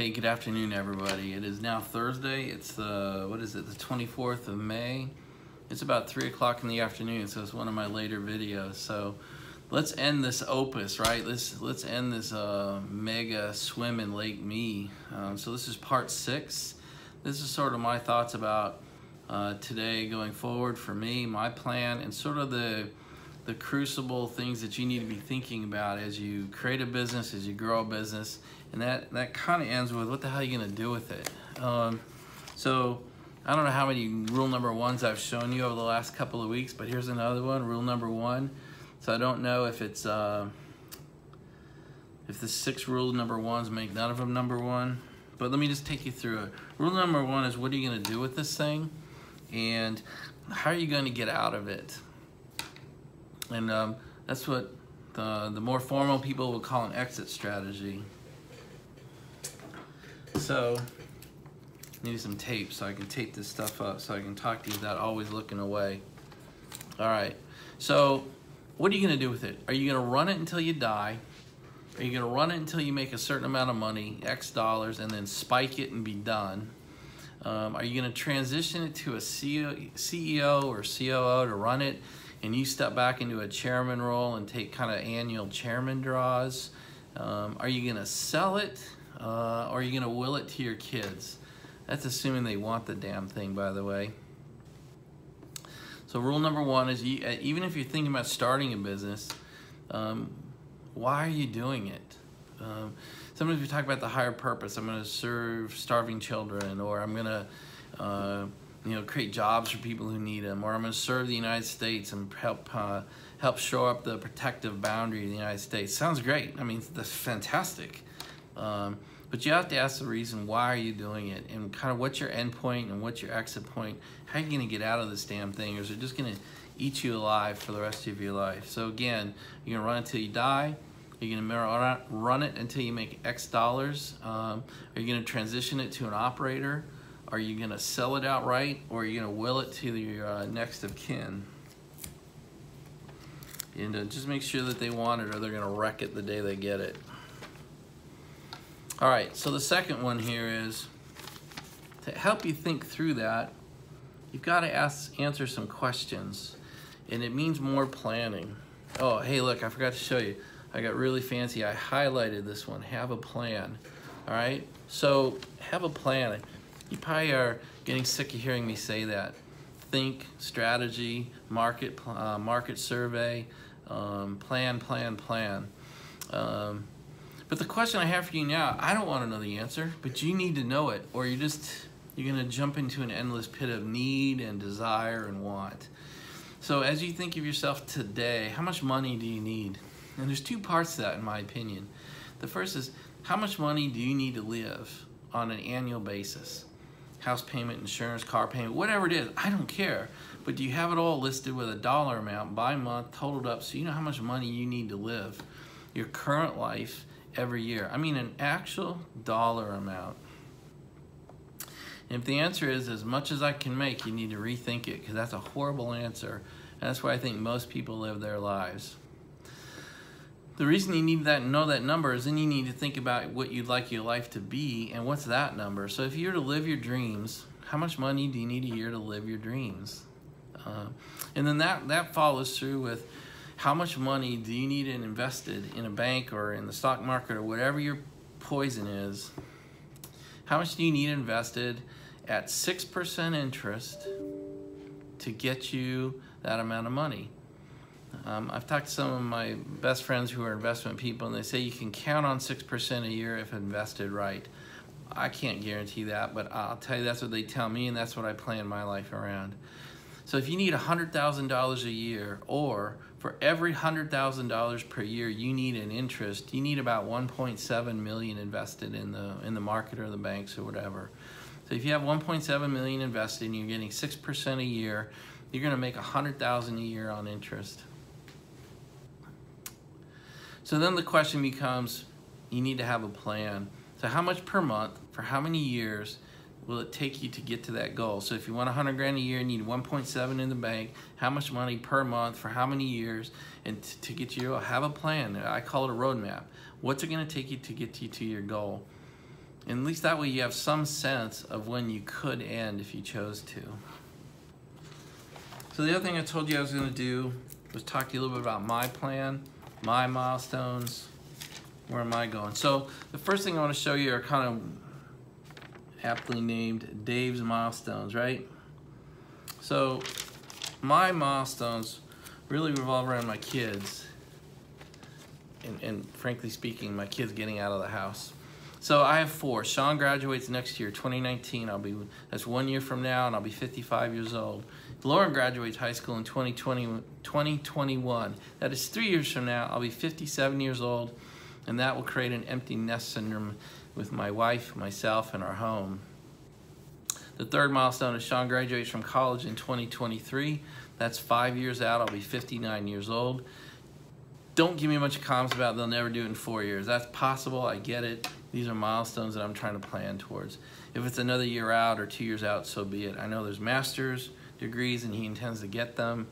Hey, good afternoon, everybody. It is now Thursday. It's the 24th of May. It's about 3 o'clock in the afternoon, so it's one of my later videos. So let's end this opus, right? Let's end this mega swim in Lake Me. So this is part 6. This is sort of my thoughts about today going forward for me, my plan, and sort of the crucible things that you need to be thinking about as you create a business, as you grow a business. And that kind of ends with what the hell are you going to do with it? So I don't know how many rule number ones I've shown you over the last couple of weeks, but here's another one, rule number 1. So I don't know if it's if the 6 rule number 1s make none of them number 1, but let me just take you through it. Rule number 1 is, what are you going to do with this thing, and how are you going to get out of it? And that's what the more formal people would call an exit strategy. So I need some tape so I can tape this stuff up so I can talk to you without always looking away. All right, so what are you gonna do with it? Are you gonna run it until you die? Are you gonna run it until you make a certain amount of money, X dollars, and then spike it and be done? Are you gonna transition it to a CEO or COO to run it, and you step back into a chairman role and take kind of annual chairman draws? Are you gonna sell it, or are you gonna will it to your kids? That's assuming they want the damn thing, by the way. So rule number 1 is, even if you're thinking about starting a business, why are you doing it? Sometimes we talk about the higher purpose. I'm gonna serve starving children, or I'm gonna create jobs for people who need them, or I'm going to serve the United States and help shore up the protective boundary of the United States. Sounds great. I mean, that's fantastic. But you have to ask the reason, why are you doing it, and kind of what's your end point and what's your exit point? How are you going to get out of this damn thing, or is it just going to eat you alive for the rest of your life? So again, you're going to run until you die. You're going to run it until you make X dollars. Are you going to transition it to an operator? Are you going to sell it outright, or are you going to will it to your next of kin? And just make sure that they want it, or they're going to wreck it the day they get it. All right, so the second one here is, to help you think through that, you've got to answer some questions, and it means more planning. Oh, hey, look, I forgot to show you. I got really fancy. I highlighted this one, have a plan. All right, so have a plan. You probably are getting sick of hearing me say that. Think, strategy, market survey, plan. But the question I have for you now, I don't want to know the answer, but you need to know it, or you're going to jump into an endless pit of need and desire and want. So as you think of yourself today, how much money do you need? And there's 2 parts to that, in my opinion. The first is, how much money do you need to live on an annual basis? House payment, insurance, car payment, whatever it is, I don't care. But do you have it all listed with a dollar amount by month, totaled up, so you know how much money you need to live your current life every year? I mean, an actual dollar amount. And if the answer is, as much as I can make, you need to rethink it, because that's a horrible answer. And that's why I think most people live their lives. The reason you need to know that number is then you need to think about what you'd like your life to be, and what's that number. So if you were to live your dreams, how much money do you need a year to live your dreams? And then that follows through with, how much money do you need invested in a bank or in the stock market or whatever your poison is? How much do you need invested at 6% interest to get you that amount of money? I've talked to some of my best friends who are investment people, and they say you can count on 6% a year if invested right. I can't guarantee that, but I'll tell you that's what they tell me, and that's what I plan my life around. So if you need $100,000 a year, or for every $100,000 per year you need an interest, you need about 1.7 million invested in the market or the banks or whatever. So if you have 1.7 million invested and you're getting 6% a year, you're going to make $100,000 a year on interest. So then the question becomes, you need to have a plan. So how much per month, for how many years, will it take you to get to that goal? So if you want 100 grand a year and you need 1.7 in the bank, how much money per month for how many years, and to get to your goal? Have a plan. I call it a roadmap. What's it going to take you to get to your goal? And at least that way you have some sense of when you could end if you chose to. So the other thing I told you I was going to do was talk to you a little bit about my plan, my milestones, where am I going. So the first thing I want to show you are kind of aptly named Dave's milestones, right? So my milestones really revolve around my kids, and frankly speaking, my kids getting out of the house. So I have 4. Sean graduates next year, 2019. That's 1 year from now, and I'll be 55 years old. Lauren graduates high school in 2021. That is 3 years from now. I'll be 57 years old, and that will create an empty nest syndrome with my wife, myself, and our home. The third milestone is Sean graduates from college in 2023. That's 5 years out. I'll be 59 years old. Don't give me a bunch of comments about they'll never do it in 4 years. That's possible. I get it. These are milestones that I'm trying to plan towards. If it's another year out or 2 years out, so be it. I know there's master's degrees and he intends to get them.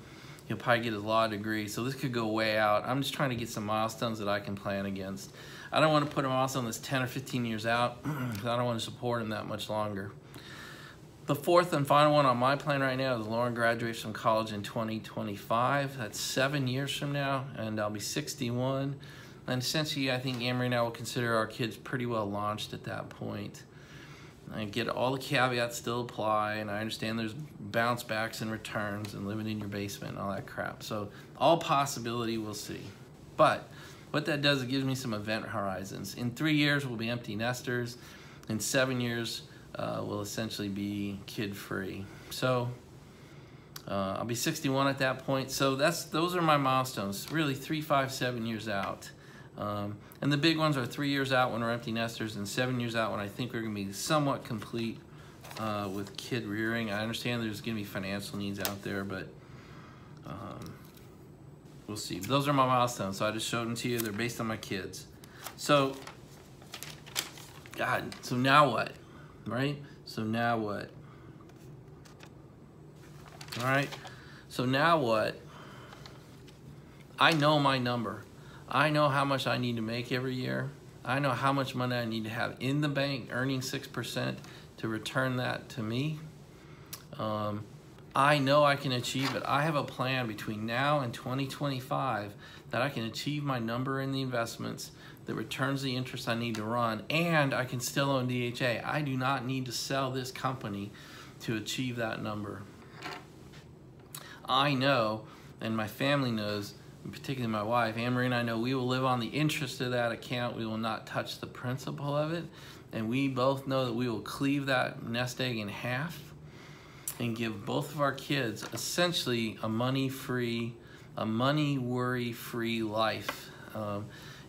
He'll probably get his law degree, so this could go way out. I'm just trying to get some milestones that I can plan against. I don't want to put a milestone that's 10 or 15 years out because I don't want to support him that much longer. The fourth and final one on my plan right now is Lauren graduates from college in 2025. That's 7 years from now, and I'll be 61. And essentially, I think Amory and I will consider our kids pretty well launched at that point. I get all the caveats still apply, and I understand there's bounce backs and returns and living in your basement and all that crap. So all possibility, we'll see. But what that does, it gives me some event horizons. In 3 years, we'll be empty nesters. In 7 years, we'll essentially be kid-free. So I'll be 61 at that point. So those are my milestones, really 3, 5, 7 years out. And the big ones are 3 years out when we're empty nesters and 7 years out when I think we're going to be somewhat complete with kid rearing. I understand there's going to be financial needs out there, but we'll see. Those are my milestones, so I just showed them to you. They're based on my kids. So, God, so now what? Right? So now what? All right? So now what? I know my number. I know how much I need to make every year. I know how much money I need to have in the bank earning 6% to return that to me. I know I can achieve it. I have a plan between now and 2025 that I can achieve my number in the investments that returns the interest I need to run, and I can still own DHA. I do not need to sell this company to achieve that number. I know, and my family knows, particularly my wife, Amory and I know we will live on the interest of that account. We will not touch the principal of it. And we both know that we will cleave that nest egg in half and give both of our kids essentially a money-free, a money-worry-free life.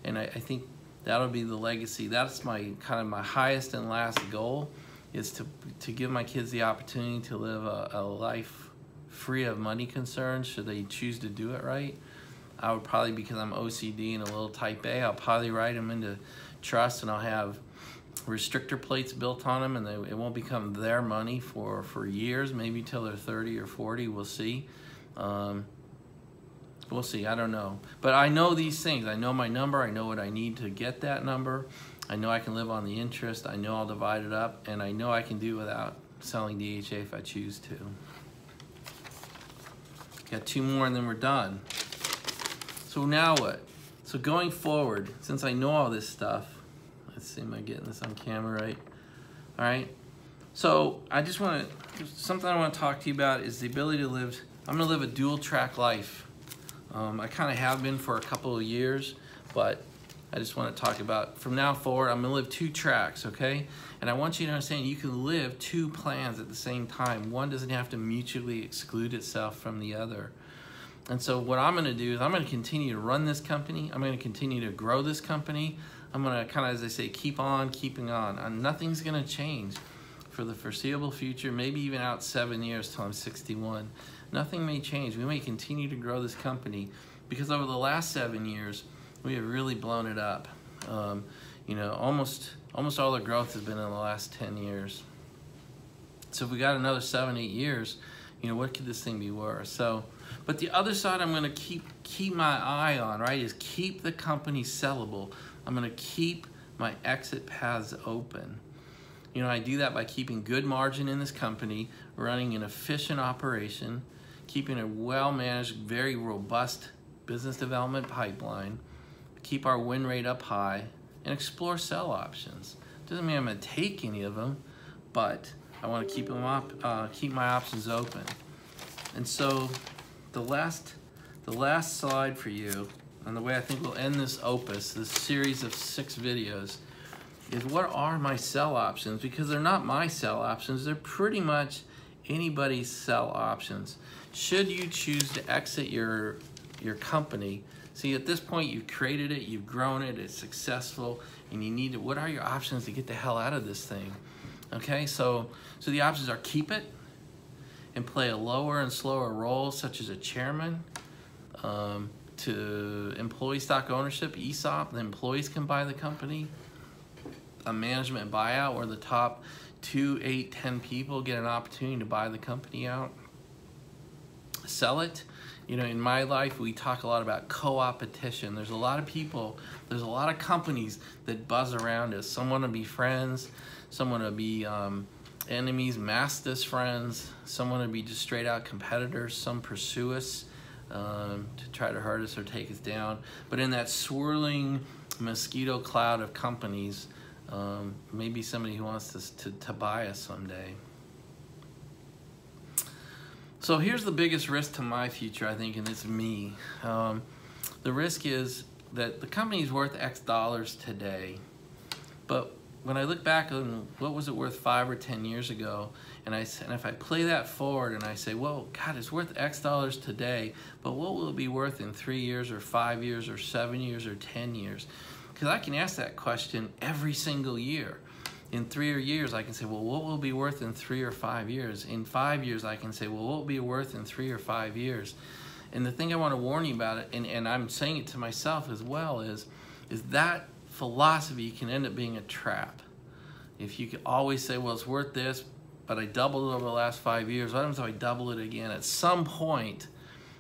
And I think that'll be the legacy. That's my kind of my highest and last goal, is to give my kids the opportunity to live a life free of money concerns should they choose to do it right. I would probably, because I'm OCD and a little type A, I'll probably write them into trust, and I'll have restrictor plates built on them, and it won't become their money for years, maybe till they're 30 or 40. We'll see. We'll see. I don't know. But I know these things. I know my number. I know what I need to get that number. I know I can live on the interest. I know I'll divide it up, and I know I can do without selling DHA if I choose to. Got 2 more, and then we're done. So now what? So going forward, since I know all this stuff, let's see, am I getting this on camera right? All right. So I just want to, something I want to talk to you about is the ability to live, I'm going to live a dual track life. I kind of have been for a couple of years, but I just want to talk about, from now forward, I'm going to live 2 tracks, okay? And I want you to understand you can live 2 plans at the same time. One doesn't have to mutually exclude itself from the other. And so what I'm going to do is I'm going to continue to run this company. I'm going to continue to grow this company. I'm going to kind of, as they say, keep on keeping on. And nothing's going to change for the foreseeable future, maybe even out 7 years till I'm 61. Nothing may change. We may continue to grow this company because over the last 7 years, we have really blown it up. You know, almost all the growth has been in the last 10 years. So if we got another 7, 8 years, you know, what could this thing be worth? So, but the other side I'm going to keep my eye on, right, is keep the company sellable. I'm going to keep my exit paths open. You know, I do that by keeping good margin in this company, running an efficient operation, keeping a well-managed, very robust business development pipeline, keep our win rate up high, and explore sell options. Doesn't mean I'm going to take any of them, but I want to keep them up, keep my options open. And so the last slide for you, and the way I think we'll end this opus, this series of 6 videos, is what are my sell options? Because they're not my sell options, they're pretty much anybody's sell options. Should you choose to exit your company, see, at this point you've created it, you've grown it, it's successful, and you need to, what are your options to get the hell out of this thing? Okay, so the options are keep it and play a lower and slower role, such as a chairman, to employee stock ownership, ESOP, the employees can buy the company, a management buyout where the top 2, 8, 10 people get an opportunity to buy the company out, sell it. You know, in my life, we talk a lot about co-opetition. There's a lot of people, there's a lot of companies that buzz around us. Some want to be friends, some want to be enemies, masked as friends, some want to be just straight out competitors, some pursue us to try to hurt us or take us down. But in that swirling mosquito cloud of companies, maybe somebody who wants to buy us someday. So here's the biggest risk to my future, I think, and it's me. The risk is that the company's worth X dollars today, but when I look back on what was it worth 5 or 10 years ago, and if I play that forward and I say, well, God, it's worth X dollars today, but what will it be worth in 3 years or 5 years or 7 years or 10 years? Because I can ask that question every single year. In 3 years, I can say, well, what will it be worth in 3 or 5 years? In 5 years, I can say, well, what will it be worth in 3 or 5 years? And the thing I want to warn you about it, and I'm saying it to myself as well, is that philosophy can end up being a trap. If you could always say, well, it's worth this, but I doubled it over the last 5 years, what happens if I double it again? At some point,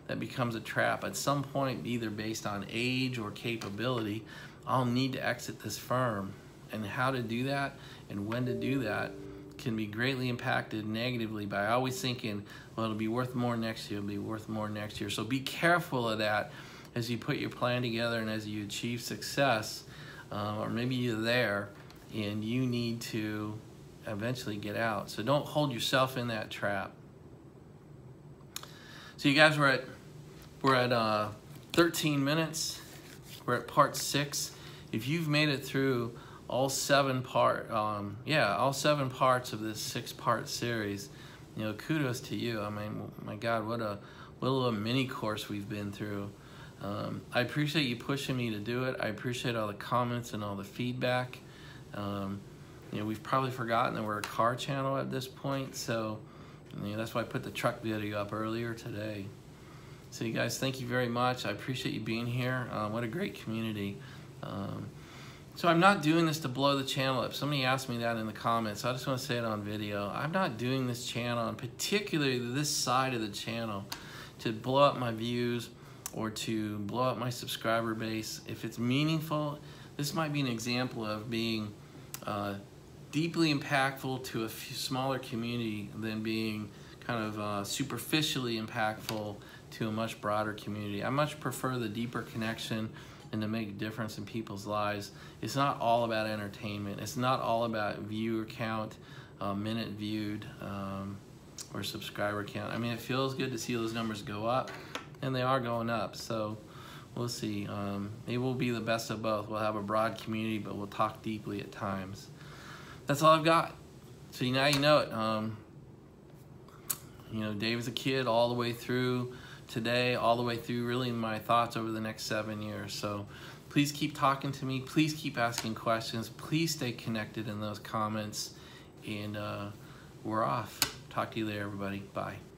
that becomes a trap. At some point, either based on age or capability, I'll need to exit this firm. And how to do that and when to do that can be greatly impacted negatively by always thinking, well, it'll be worth more next year, it'll be worth more next year. So be careful of that as you put your plan together and as you achieve success, or maybe you're there and you need to eventually get out. So don't hold yourself in that trap. So you guys, we're at 13 minutes. We're at part 6. If you've made it through all 7 parts of this 6-part series, you know, kudos to you. I mean, my God, what a little mini course we've been through. I appreciate you pushing me to do it. I appreciate all the comments and all the feedback. You know, we've probably forgotten that we're a car channel at this point, so you know, that's why I put the truck video up earlier today. So you guys, thank you very much. I appreciate you being here. What a great community. So I'm not doing this to blow the channel up. Somebody asked me that in the comments, so I just want to say it on video. I'm not doing this channel, and particularly this side of the channel, to blow up my views or to blow up my subscriber base. If it's meaningful, this might be an example of being deeply impactful to a smaller community than being kind of superficially impactful to a much broader community. I much prefer the deeper connection and to make a difference in people's lives. It's not all about entertainment. It's not all about viewer count, minute viewed, or subscriber count. I mean, it feels good to see those numbers go up, and they are going up. So we'll see. Maybe we'll be the best of both. We'll have a broad community, but we'll talk deeply at times. That's all I've got. So now you know it. You know, Dave is a kid all the way through today, all the way through really my thoughts over the next 7 years. So please keep talking to me. Please keep asking questions. Please stay connected in those comments. And we're off. Talk to you later, everybody. Bye.